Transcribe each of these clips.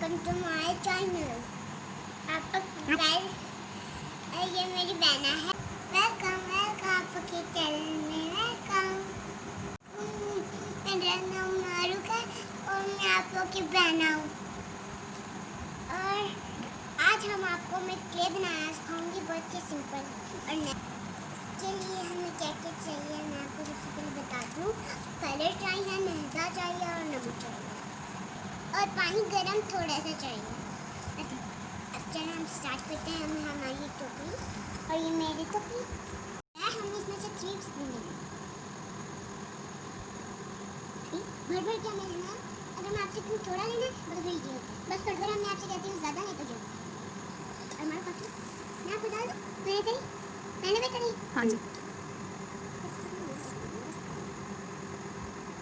Welcome to my channel. ये मेरी बहना है। वेलकम वेलकम आपके चैनल में वेलकम। मेरा नाम मारूक है और मैं आप लोग की बहना हूँ। और आज हम आपको मैं क्ले बनाना सिखाऊंगी, बहुत ही सिंपल। और इसके लिए हमें क्या क्या चाहिए मैं आपको सबसे पहले बता दूँ। कलर चाहिए, मैदा चाहिए और नमक चाहिए और पानी गरम थोड़ा सा चाहिए। अब चलो हम स्टार्ट करते हैं। हमें हमारी टोकरी और ये मेरी टोकरी है। हम इसमें से 3 स्पून लेंगे। भर भर क्या लेना है। अगर मैं आपसे कुछ थोड़ा लेना है तो फिर ये बस पर भर। मैं आपसे कहती हूँ ज़्यादा नहीं तो जो और हमारा काफ़ी मैं आपको डाल दूँ। मैंने भी करी। हाँ जी।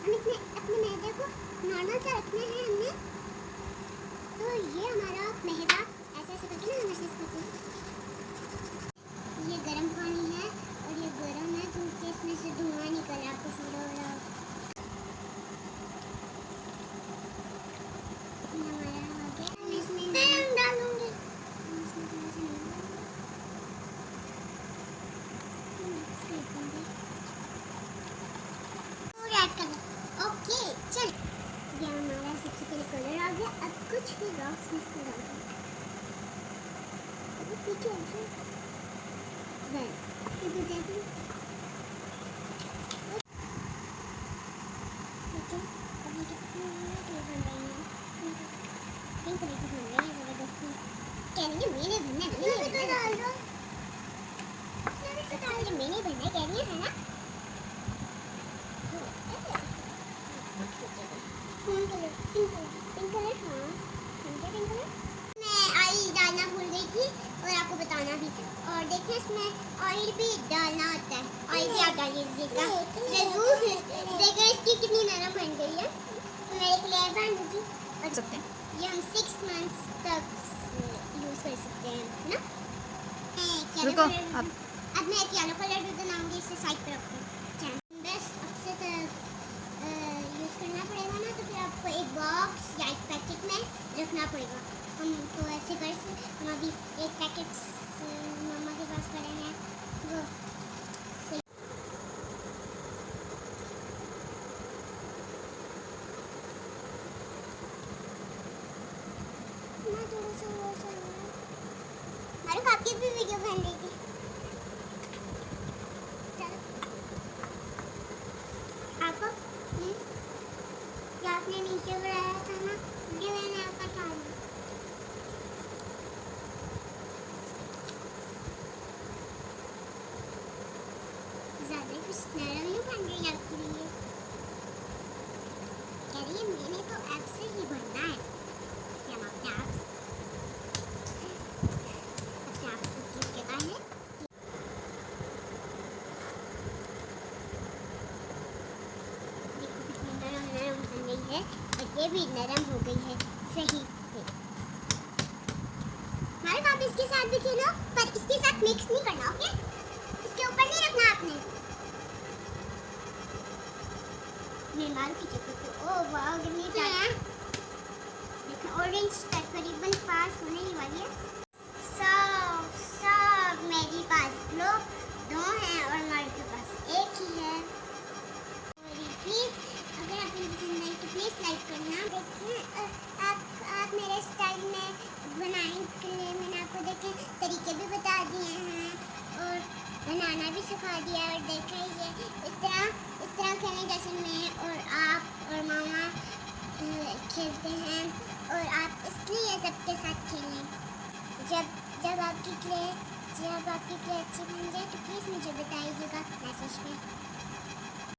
हम इतने अपने मैदे को नॉर्मल सा रखना है हमने। तो ये हमारा मैदा ऐसे ऐसे करके ना हम इसको ये गर्म पानी है और ये गर्म है क्योंकि इसमें से धुआं निकल रहा है। आपको फील हो रहा है। हमारा हो गया। हम इसमें नमक डालूंगी। ओके चल, ये हमारा सबसे पहले कलर आ गया। अब कुछ भी रॉक्स मिक्स कर डालते हैं। पीछे ऐसे बस इधर देखो। ओके अब ये कितने बन रही है। पिंक कलर की बन रही है ज़बरदस्ती। कह रही है मैंने भरना है, मैंने तो डाल दो। मैंने भरना कह रही है ना। पिंक कलर हाँ पिंक कलर। मैं ऑयल डालना भूल गई थी और आपको बताना भी। और देखिए इसमें ऑयल भी डालना होता है। ऑयल भी आप डालिएगा जरूर। देखिए इसकी कितनी नरम बन गई है। तो मेरे के लिए बन गई और सकते हैं ये हम 6 मंथ्स तक यूज़ कर सकते हैं ना। रुको अब मैं येलो कलर भी बनाऊंगी। इसे साइड पर रखते हैं। बस अब से यूज़ करना पड़ेगा ना, तो फिर आपको एक बॉक्स या एक पैकेट में रखना पड़ेगा। हम तो ऐसे कर सकते। हम अभी एक पैकेट मम्मा के पास पड़े हैं वो थोड़ा सा मारूक आपकी भी वीडियो बन रही थी। आपको आपने नीचे बनाया था ना, ये मैंने आपका खा लिया। ज़्यादा कुछ नरम नहीं बन रही आपके लिए। कह रही है मैंने तो ऐप से ही भरना है। हम अपने आप को क्लिक करना है। देखो कितनी नरम नरम बन गई है और ये भी नरम हो गई है सही से। मारूक आप इसके साथ भी खेलो पर इसके साथ मिक्स नहीं करना। ओके इसके ऊपर नहीं रखना आपने। मैं मारूक की चक्कर को ओ वाह कितनी देखो ऑरेंज तकरीबन पास होने ही वाली है। सब मेरे पास लो 2 हैं और मारूक के पास 1 ही है। प्लीज अगर आपको पसंद आई तो प्लीज लाइक करना। देखिए आप मेरे स्टाइल में बनाने के लिए मैंने आपको देखे तरीके भी बता दिए हैं और बनाना भी सिखा दिया है। और देखिए ये इस तरह खेलने जैसे मैं और आप और मामा खेलते हैं। और आप इसलिए सबके साथ खेलें। जब आपकी क्ले अच्छी बन जाए तो प्लीज़ मुझे बताइएगा मैसेज पे।